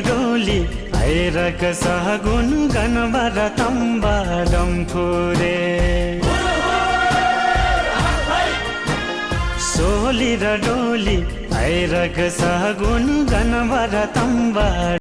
डोली आइरक सहगुन गनबर तम्बाडम फुरे सोली र डोली आइरक सहगुन गनबर तम्बा